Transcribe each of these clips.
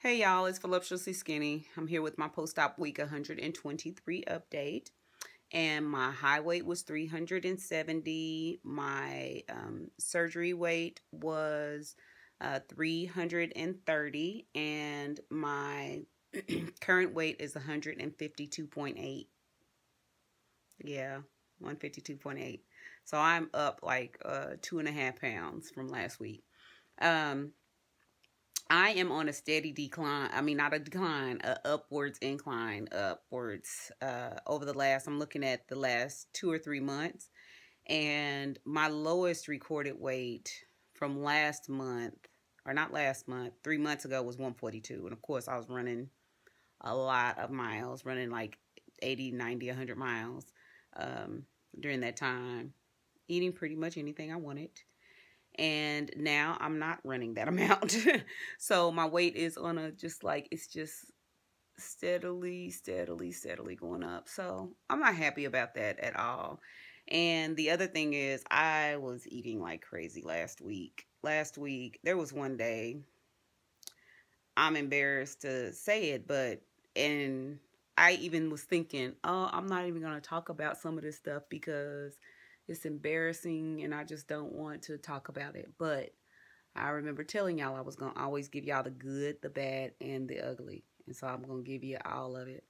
Hey y'all, it's Voluptuously Skinny. I'm here with my post-op week 123 update. And my high weight was 370. My surgery weight was 330. And my current weight is 152.8. Yeah, 152.8. So I'm up like 2.5 pounds from last week. I am on a steady decline. I mean, not a decline, a upwards incline, upwards over I'm looking at the last 2 or 3 months. And my lowest recorded weight from last month, or not last month, 3 months ago was 142. And of course, I was running a lot of miles, running like 80, 90, 100 miles during that time, eating pretty much anything I wanted. And now I'm not running that amount. So my weight is on it's just steadily going up. So I'm not happy about that at all. And the other thing is I was eating like crazy last week. There was one day, I'm embarrassed to say it, and I even was thinking, oh, I'm not even going to talk about some of this stuff because it's embarrassing and I just don't want to talk about it. But I remember telling y'all I was going to always give y'all the good, the bad, and the ugly. And so I'm going to give you all of it.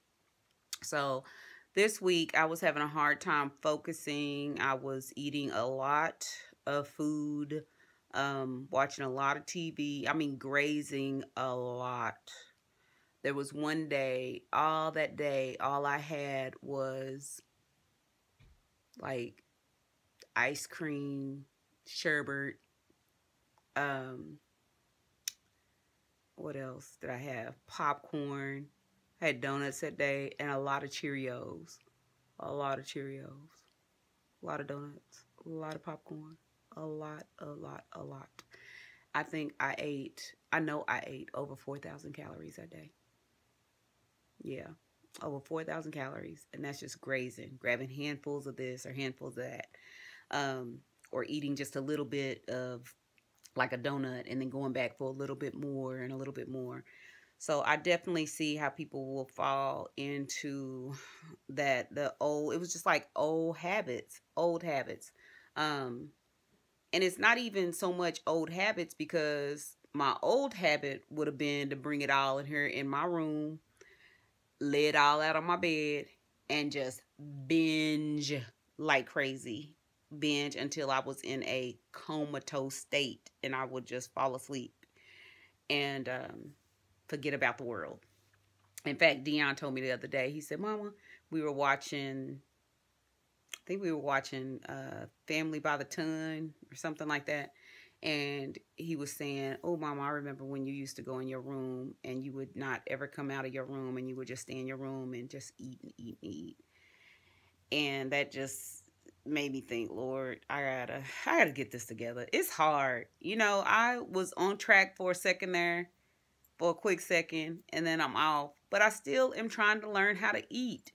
So this week I was having a hard time focusing. I was eating a lot of food, watching a lot of TV. I mean, grazing a lot. There was one day, all I had was like ice cream, sherbet, what else did I have? Popcorn. I had donuts that day and a lot of Cheerios. A lot of donuts, a lot of popcorn, a lot. I know I ate over 4,000 calories that day. Yeah, over 4,000 calories. And that's just grazing, grabbing handfuls of this or handfuls of that. Or eating just a little bit of like a donut and then going back for a little bit more and a little bit more. So I definitely see how people will fall into that, it was just like old habits. And it's not even so much old habits, because my old habit would have been to bring it all in here in my room, lay it all out on my bed, and just binge like crazy. Binge until I was in a comatose state and I would just fall asleep and forget about the world. In fact, Dion told me the other day, he said, Mama, I think we were watching Family by the Ton or something like that. And he was saying, oh, Mama, I remember when you used to go in your room and you would not ever come out of your room and you would just stay in your room and just eat and eat and eat. And that just made me think, Lord, I gotta get this together. It's hard. You know, I was on track for a second there, for a quick second, and then I'm off. But I still am trying to learn how to eat.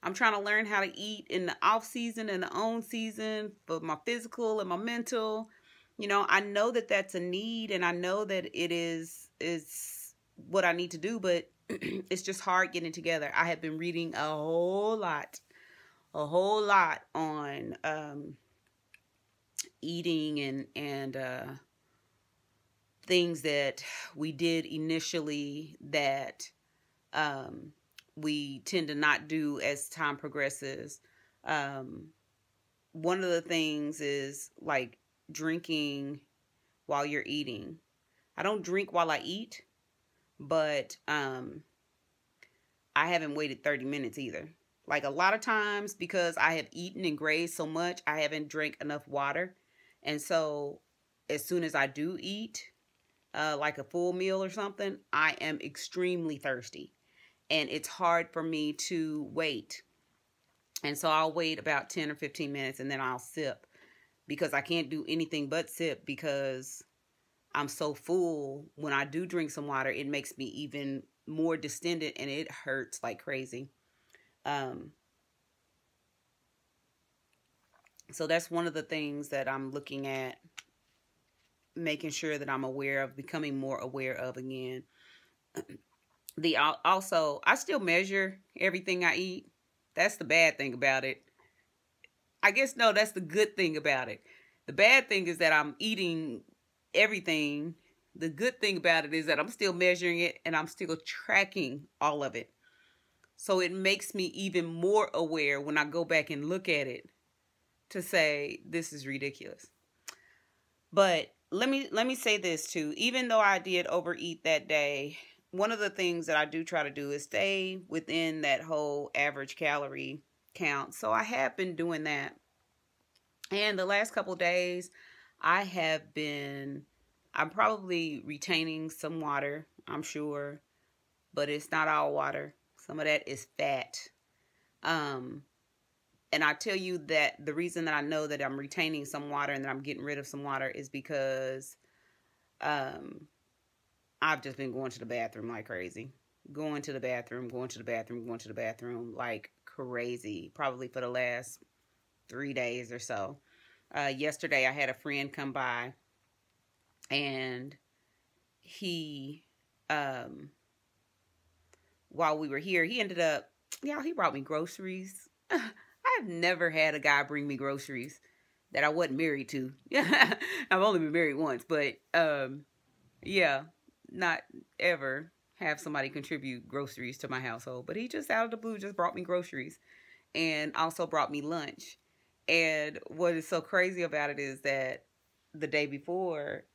I'm trying to learn how to eat in the off season and the on season for my physical and my mental. You know, I know that that's a need, and I know that it's what I need to do, but it's just hard getting it together. I have been reading a whole lot on eating and things that we did initially that we tend to not do as time progresses. One of the things is like drinking while you're eating. I don't drink while I eat, but I haven't waited 30 minutes either. Like a lot of times, because I have eaten and grazed so much, I haven't drank enough water. And so as soon as I do eat, like a full meal or something, I am extremely thirsty. And it's hard for me to wait. And so I'll wait about 10 or 15 minutes and then I'll sip, because I can't do anything but sip because I'm so full. When I do drink some water, it makes me even more distended and it hurts like crazy. So that's one of the things that I'm looking at, making sure that I'm aware of, becoming more aware of again. Also, I still measure everything I eat. That's the bad thing about it. I guess, no, that's the good thing about it. The bad thing is that I'm eating everything. The good thing about it is that I'm still measuring it and I'm still tracking all of it. So it makes me even more aware when I go back and look at it to say, this is ridiculous. But let me say this too. Even though I did overeat that day, one of the things that I do try to do is stay within that whole average calorie count. So I have been doing that. And the last couple of days, I'm probably retaining some water, I'm sure, but it's not all water. Some of that is fat. And I tell you that the reason that I know that I'm retaining some water and that I'm getting rid of some water is because I've just been going to the bathroom like crazy. Going to the bathroom like crazy, probably for the last 3 days or so. Yesterday I had a friend come by, and he, while we were here, he ended up, he brought me groceries. I've never had a guy bring me groceries that I wasn't married to. I've only been married once, but not ever have somebody contribute groceries to my household. But he just out of the blue just brought me groceries and also brought me lunch. And what is so crazy about it is that the day before,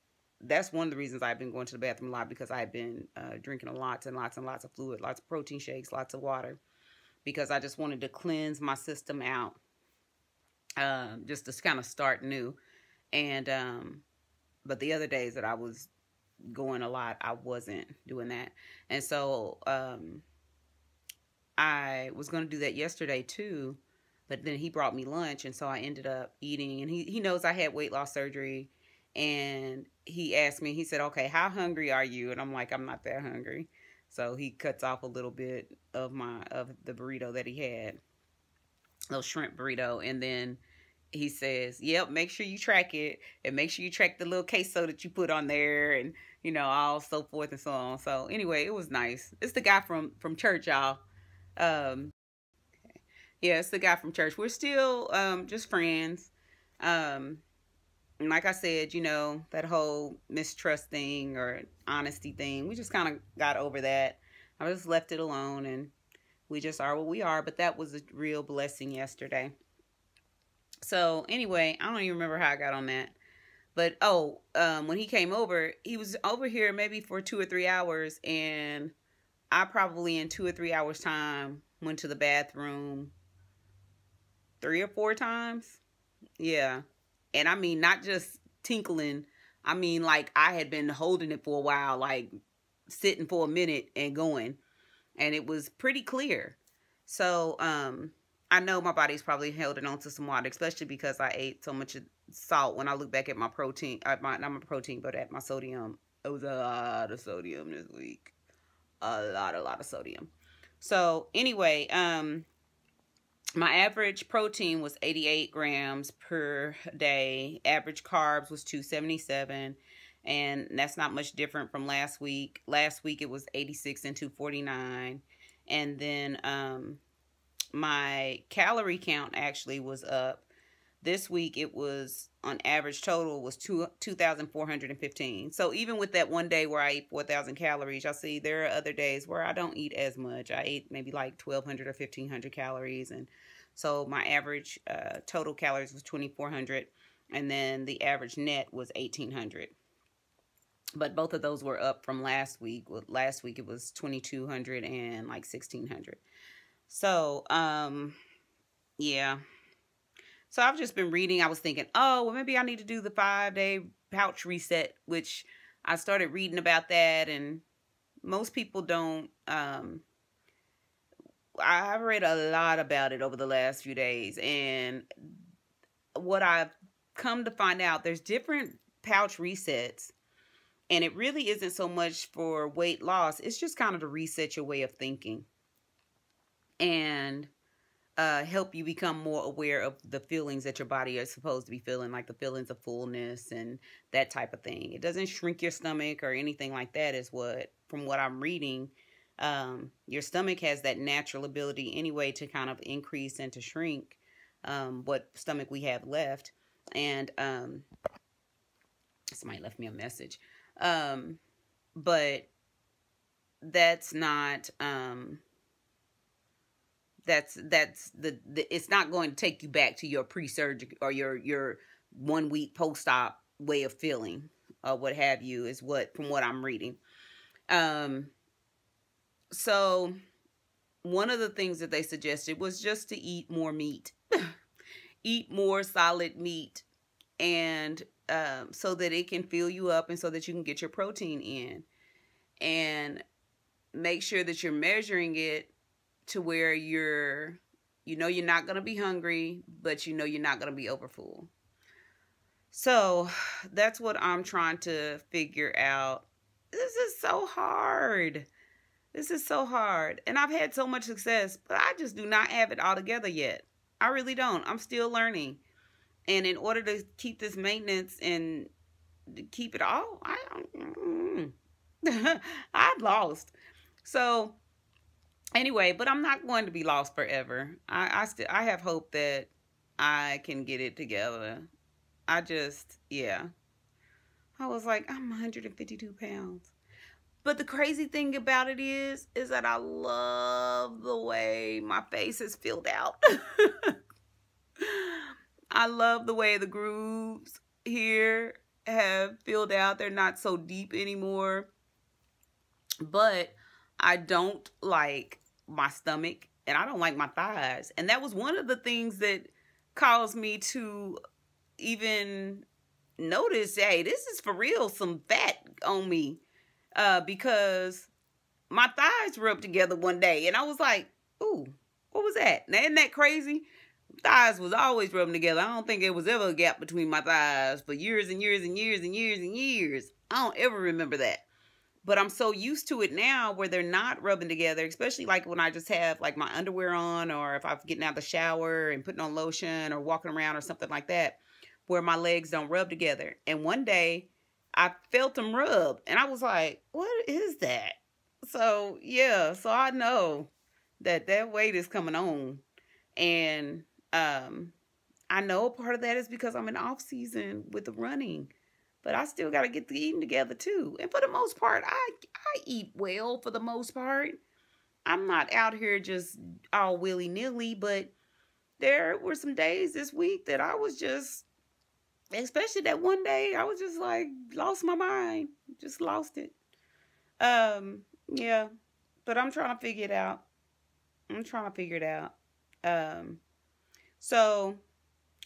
that's one of the reasons I've been going to the bathroom a lot, because I've been drinking lots and lots and lots of fluid, lots of protein shakes, lots of water, because I just wanted to cleanse my system out, just to kind of start new. And but the other days that I was going a lot, I wasn't doing that. And so I was going to do that yesterday too, but then he brought me lunch, and so I ended up eating. And he knows I had weight loss surgery, and he asked me, he said, okay, how hungry are you? And I'm like, I'm not that hungry. So he cuts off a little bit of the burrito that he had, little shrimp burrito, and then he says, yep, make sure you track it, and make sure you track the little queso that you put on there, and all so forth and so on. So anyway, it was nice. It's the guy from church, y'all. Yeah, it's the guy from church. We're still just friends. And like I said, that whole mistrust thing or honesty thing, we just kind of got over that. I just left it alone, and we just are what we are. But that was a real blessing yesterday. So anyway, I don't even remember how I got on that. But when he came over, he was over here maybe for 2 or 3 hours, and I probably in 2 or 3 hours time went to the bathroom 3 or 4 times. Yeah. And I mean, not just tinkling. I mean, like, I had been holding it for a while, like sitting for a minute and going, and it was pretty clear. So, I know my body's probably holding on to some water, especially because I ate so much salt. When I look back at my protein, not my protein, but at my sodium, it was a lot of sodium this week. A lot of sodium. So anyway, my average protein was 88 grams per day. Average carbs was 277. And that's not much different from last week. Last week it was 86 and 249. And then my calorie count actually was up. This week it was, on average total, was 2,415. So even with that one day where I ate 4,000 calories, y'all see there are other days where I don't eat as much. I ate maybe like 1,200 or 1,500 calories. And so my average total calories was 2,400. And then the average net was 1,800. But both of those were up from last week. Last week it was 2,200 and like 1,600. So, yeah. So I've just been reading. I was thinking, oh, well, maybe I need to do the 5-day pouch reset, which I started reading about that. And most people don't. I've read a lot about it over the last few days. And what I've come to find out, there's different pouch resets. And it really isn't so much for weight loss. It's just kind of to reset your way of thinking. And help you become more aware of the feelings that your body is supposed to be feeling, like the feelings of fullness and that type of thing. It doesn't shrink your stomach or anything like that, is what, from what I'm reading. Your stomach has that natural ability anyway to kind of increase and to shrink what stomach we have left. And somebody left me a message. But that's not that's the it's not going to take you back to your pre-surgery or your 1 week post-op way of feeling or what have you, is what, from what I'm reading. So one of the things that they suggested was just to eat more meat. Eat more solid meat, and so that it can fill you up and so that you can get your protein in, and make sure that you're measuring it to where you're not going to be hungry, but you're not going to be overfull. So that's what I'm trying to figure out. This is so hard. This is so hard. And I've had so much success, but I just do not have it all together yet. I really don't. I'm still learning. And in order to keep this maintenance and keep it all, I'm lost. So anyway, but I'm not going to be lost forever. I have hope that I can get it together. I was like, I'm 152 pounds. But the crazy thing about it is that I love the way my face is filled out. I love the way the grooves here have filled out. They're not so deep anymore. But I don't like my stomach, and I don't like my thighs. And that was one of the things that caused me to even notice, hey, this is for real some fat on me. Because my thighs rubbed together one day, and I was like, ooh, what was that? Now, isn't that crazy? Thighs was always rubbing together. I don't think there was ever a gap between my thighs for years and years and years and years and years. I don't ever remember that. But I'm so used to it now where they're not rubbing together, especially like when I just have like my underwear on, or if I'm getting out of the shower and putting on lotion or walking around or something like that, where my legs don't rub together. And one day I felt them rub, and I was like, what is that? So yeah, so I know that weight is coming on. And I know part of that is because I'm in off season with the running, but I still got to get the eating together too. And for the most part, I eat well for the most part. I'm not out here just all willy-nilly, but there were some days this week that I was just, especially that one day, I was just like, lost my mind. Just lost it. Yeah, but I'm trying to figure it out. So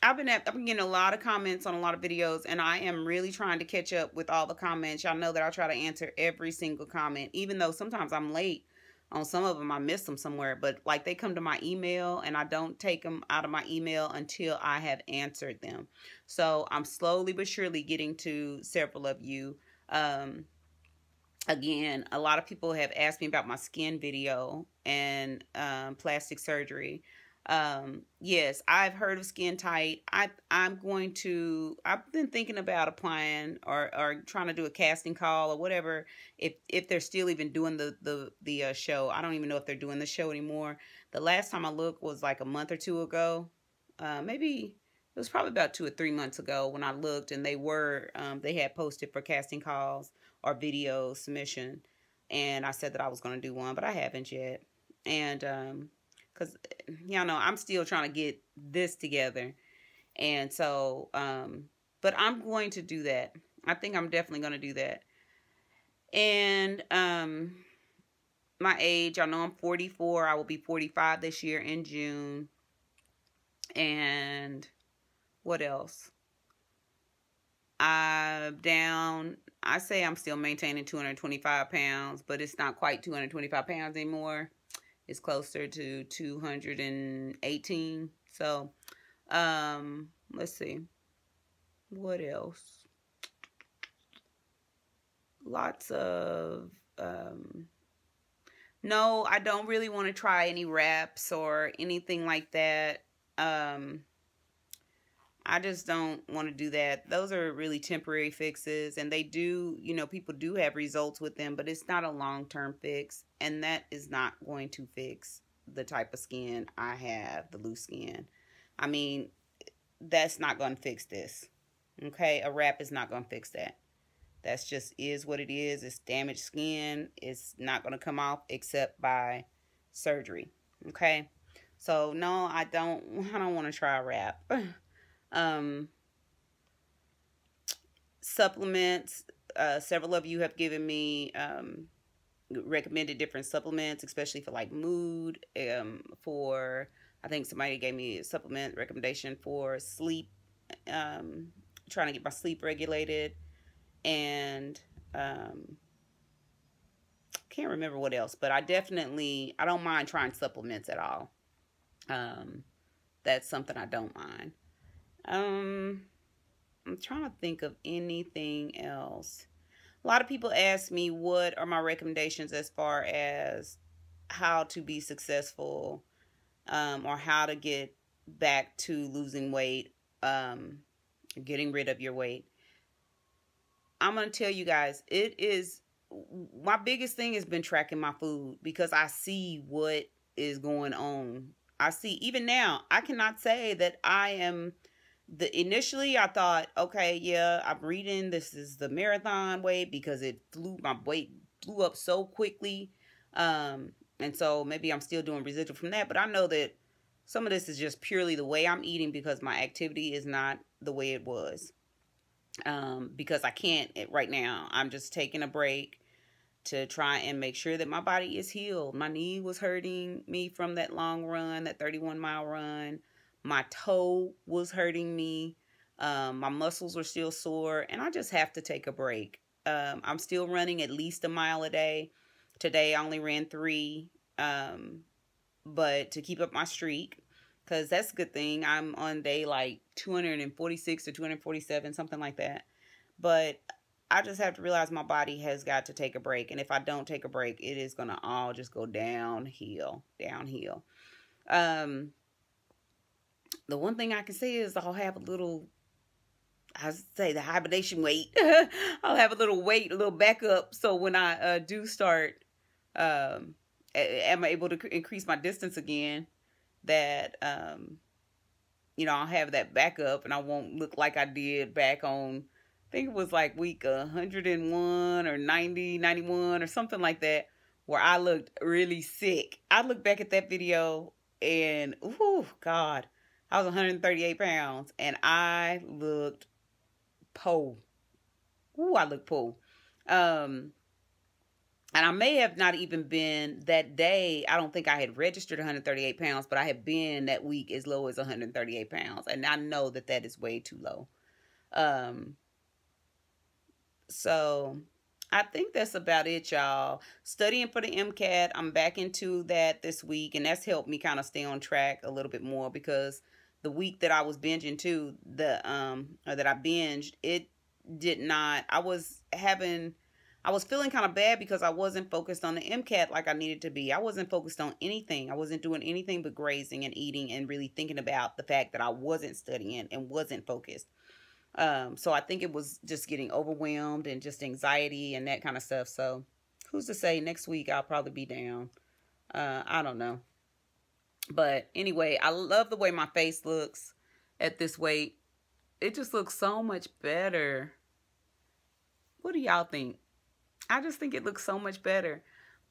I've been getting a lot of comments on a lot of videos, and I am really trying to catch up with all the comments. Y'all know that I try to answer every single comment, even though sometimes I'm late on some of them. I miss them somewhere, but like they come to my email, and I don't take them out of my email until I have answered them. So I'm slowly but surely getting to several of you. Again, a lot of people have asked me about my skin video and plastic surgery. Yes, I've heard of skin tight. I've been thinking about applying or trying to do a casting call or whatever, if they're still even doing the show. I don't even know if they're doing the show anymore. The last time I looked was like a month or two ago. Maybe it was probably about 2 or 3 months ago when I looked, and they had posted for casting calls or video submission, and I said that I was going to do one, but I haven't yet. And because y'all know I'm still trying to get this together, and so but I'm going to do that. I think I'm definitely going to do that. And my age, I know I'm 44. I will be 45 this year in June. And what else? I say I'm still maintaining 225 pounds, but it's not quite 225 pounds anymore. It's closer to 218. So, let's see. What else? Lots of, No, I don't really want to try any wraps or anything like that. I just don't want to do that. Those are really temporary fixes, and they do, people do have results with them, but it's not a long-term fix, and that is not going to fix the type of skin I have, the loose skin. I mean, that's not going to fix this. Okay, a wrap is not going to fix that. That's just is what it is. It's damaged skin. It's not going to come off except by surgery. Okay, so no, I don't want to try a wrap. Supplements. Several of you have given me recommended different supplements, especially for like mood. I think somebody gave me a supplement recommendation for sleep. Trying to get my sleep regulated, and can't remember what else, but I don't mind trying supplements at all. That's something I don't mind. I'm trying to think of anything else. A lot of people ask me what are my recommendations as far as how to be successful, or how to get back to losing weight, getting rid of your weight. I'm going to tell you guys, my biggest thing has been tracking my food, because I see what is going on. I see, even now, I cannot say that I am initially I thought, okay, yeah, I'm reading this is the marathon weight, because my weight flew up so quickly. And so maybe I'm still doing residual from that, but I know that some of this is just purely the way I'm eating, because my activity is not the way it was. Because I can't right now. I'm just taking a break to try and make sure that my body is healed. My knee was hurting me from that long run, that 31-mile run. My toe was hurting me. My muscles were still sore, and I just have to take a break. I'm still running at least a mile a day. Today I only ran 3, but to keep up my streak, because that's a good thing. I'm on day like 246 or 247, something like that. But I just have to realize my body has got to take a break. And if I don't take a break, it is going to all just go downhill. The one thing I can say is I'll have the hibernation weight. I'll have a little backup. So when I do start, am I able to increase my distance again, that, I'll have that backup, and I won't look like I did back on, I think it was like week 101 or 90, 91 or something like that, where I looked really sick. I look back at that video and, oh God, I was 138 pounds and I looked po. Ooh, I looked po. And I may have not even been that day. I don't think I had registered 138 pounds, but I had been that week as low as 138 pounds. And I know that that is way too low. So I think that's about it, y'all. Studying for the MCAT, I'm back into that this week, and that's helped me kind of stay on track a little bit more, because the week that I was binging too, that I binged, it did not, I was feeling kind of bad because I wasn't focused on the MCAT like I needed to be. I wasn't focused on anything. I wasn't doing anything but grazing and eating, and really thinking about the fact that I wasn't studying and wasn't focused. So I think it was just getting overwhelmed and just anxiety and that kind of stuff. So who's to say next week I'll probably be down. I don't know. But anyway, I love the way my face looks at this weight. It just looks so much better. What do y'all think? I just think it looks so much better.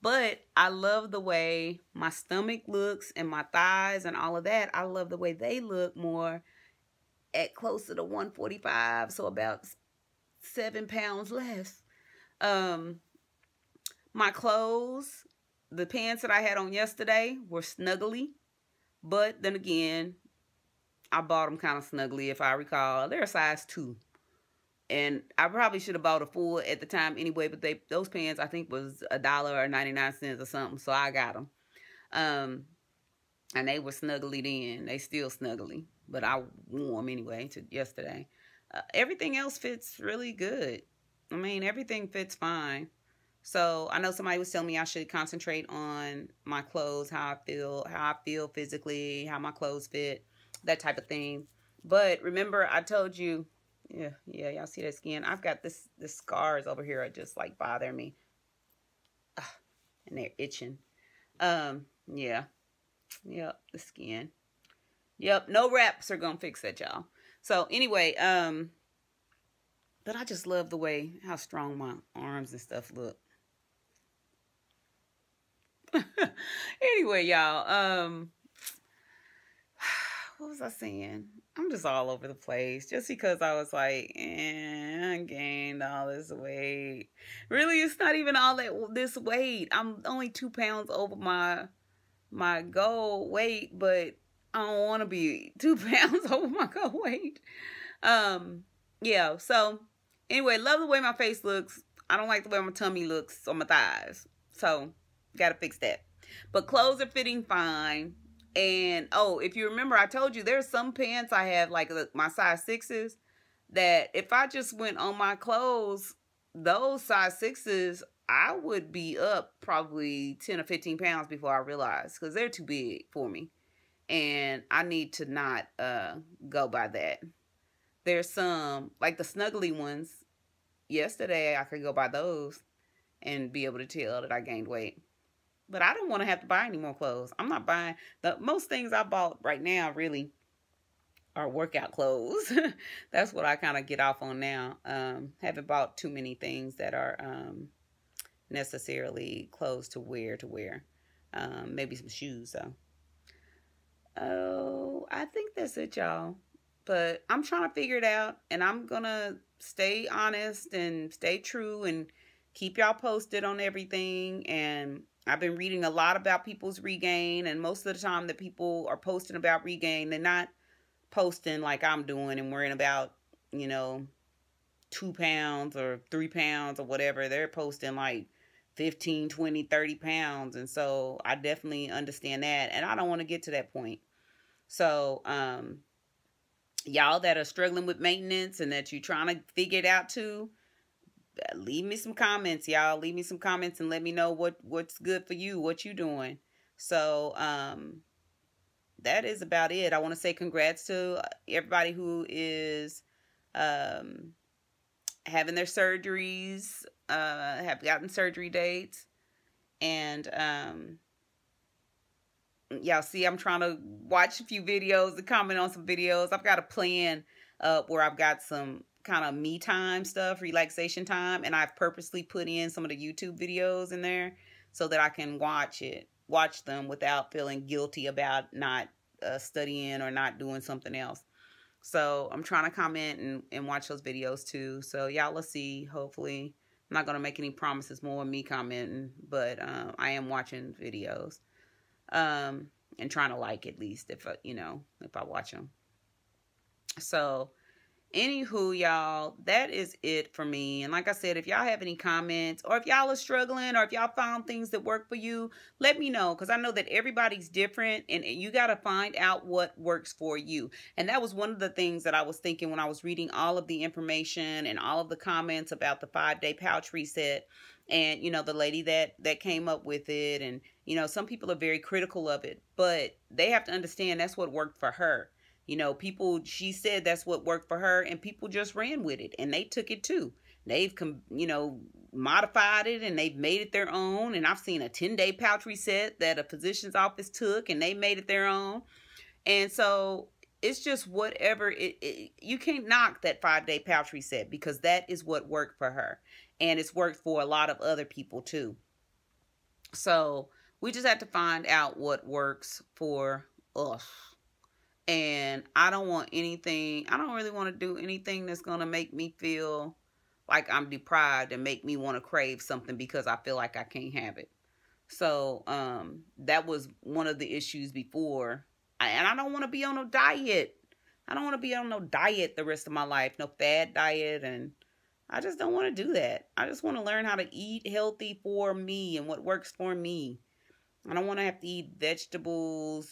But I love the way my stomach looks and my thighs and all of that. I love the way they look more at closer to 145. So about 7 pounds less. My clothes, the pants that I had on yesterday were snuggly. But then again, I bought them kind of snuggly, if I recall. They're a size 2. And I probably should have bought a full at the time anyway, but those pants I think was $1 or 99 cents or something, so I got them. And they were snuggly then. They still snuggly, but I wore them anyway to yesterday. Everything else fits really good. I mean, everything fits fine. So I know somebody was telling me I should concentrate on my clothes, how I feel physically, how my clothes fit, that type of thing. But remember, I told you, yeah, y'all see that skin? I've got this scars over here are just like bother me. Ugh, and they're itching. Yeah. Yep, the skin. Yep, no wraps are gonna fix that, y'all. So anyway, but I just love the way how strong my arms and stuff look. Anyway, y'all, what was I saying? I'm just all over the place just because I was like, I gained all this weight. Really, it's not even all this weight. I'm only 2 pounds over my goal weight, but I don't want to be 2 pounds over my goal weight. Yeah. So anyway, love the way my face looks. I don't like the way my tummy looks on my thighs. So gotta fix that. But clothes are fitting fine. And oh, if you remember, I told you there's some pants I have, like my size 6s, that if I just went on my clothes, those size 6s, I would be up probably 10 or 15 pounds before I realized, because they're too big for me. And I need to not go by that. There's some, like the snuggly ones, yesterday I could go by those and be able to tell that I gained weight. But I don't want to have to buy any more clothes. I'm not buying. Most things I bought right now really are workout clothes. That's what I kind of get off on now. Haven't bought too many things that are necessarily clothes to wear. Maybe some shoes though. Oh, I think that's it, y'all. But I'm trying to figure it out, and I'm gonna stay honest and stay true and keep y'all posted on everything. And I've been reading a lot about people's regain, and most of the time that people are posting about regain, they're not posting like I'm doing and worrying about, 2 pounds or 3 pounds or whatever. They're posting like 15, 20, 30 pounds. And so I definitely understand that, and I don't want to get to that point. So, y'all that are struggling with maintenance and that you're trying to figure it out too, leave me some comments, y'all. Leave me some comments and let me know what's good for you, what you doing. So that is about it. I want to say congrats to everybody who is having their surgeries, have gotten surgery dates. And y'all see I'm trying to watch a few videos and comment on some videos. I've got a plan where I've got some kind of me time stuff, relaxation time, and I've purposely put in some of the YouTube videos in there so that I can watch them without feeling guilty about not studying or not doing something else. So I'm trying to comment and watch those videos too. So y'all, let's see. Hopefully, I'm not going to make any promises more of me commenting, but I am watching videos and trying to like at least if I watch them. So anywho, y'all, that is it for me. And like I said, if y'all have any comments, or if y'all are struggling, or if y'all found things that work for you, let me know, because I know that everybody's different, and you got to find out what works for you. And that was one of the things that I was thinking when I was reading all of the information and all of the comments about the 5-day pouch reset. And, the lady that came up with it, and, some people are very critical of it, but they have to understand that's what worked for her. She said that's what worked for her, and people just ran with it, and they took it too. They've, modified it, and they've made it their own. And I've seen a 10-day pouch reset that a physician's office took, and they made it their own. And so it's just whatever you can't knock that 5-day pouch reset, because that is what worked for her, and it's worked for a lot of other people too. So we just have to find out what works for us. And I don't really want to do anything that's going to make me feel like I'm deprived and make me want to crave something because I feel like I can't have it. So that was one of the issues before. And I don't want to be on no diet. I don't want to be on no diet the rest of my life, no fad diet. And I just don't want to do that. I just want to learn how to eat healthy for me and what works for me. I don't want to have to eat vegetables,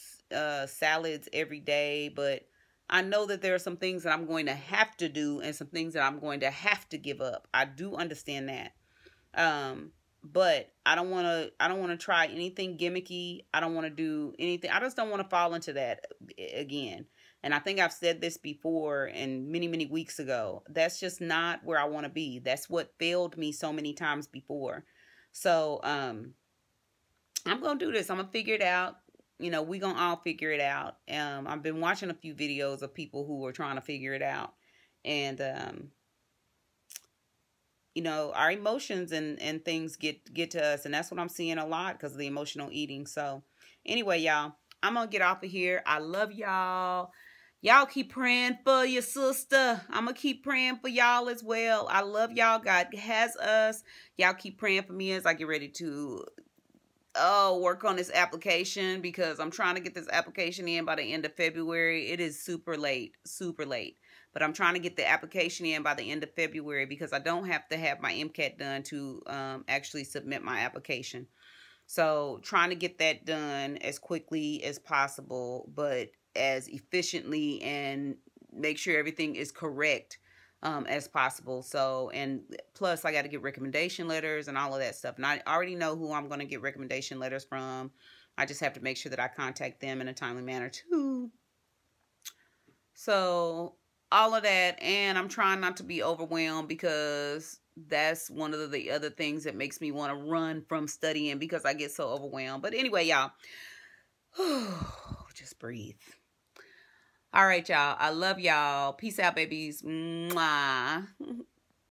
salads every day, but I know that there are some things that I'm going to have to do and some things that I'm going to have to give up. I do understand that. But I don't want to try anything gimmicky. I don't want to do anything. I just don't want to fall into that again. And I think I've said this before and many, many weeks ago. That's just not where I want to be. That's what failed me so many times before. So, I'm going to do this. I'm going to figure it out. You know, we going to all figure it out. I've been watching a few videos of people who are trying to figure it out. And, you know, our emotions and things get to us. And that's what I'm seeing a lot because of the emotional eating. So anyway, y'all, I'm going to get off of here. I love y'all. Y'all keep praying for your sister. I'm going to keep praying for y'all as well. I love y'all. God has us. Y'all keep praying for me as I get ready to work on this application, because I'm trying to get this application in by the end of February. It is super late, but I'm trying to get the application in by the end of February because I don't have to have my MCAT done to actually submit my application. So trying to get that done as quickly as possible, but as efficiently, and make sure everything is correct as possible. So, and plus I got to get recommendation letters and all of that stuff. And I already know who I'm going to get recommendation letters from. I just have to make sure that I contact them in a timely manner too. So all of that. And I'm trying not to be overwhelmed, because that's one of the other things that makes me want to run from studying, because I get so overwhelmed. But anyway, y'all, just breathe. All right, y'all. I love y'all. Peace out, babies. Mwah.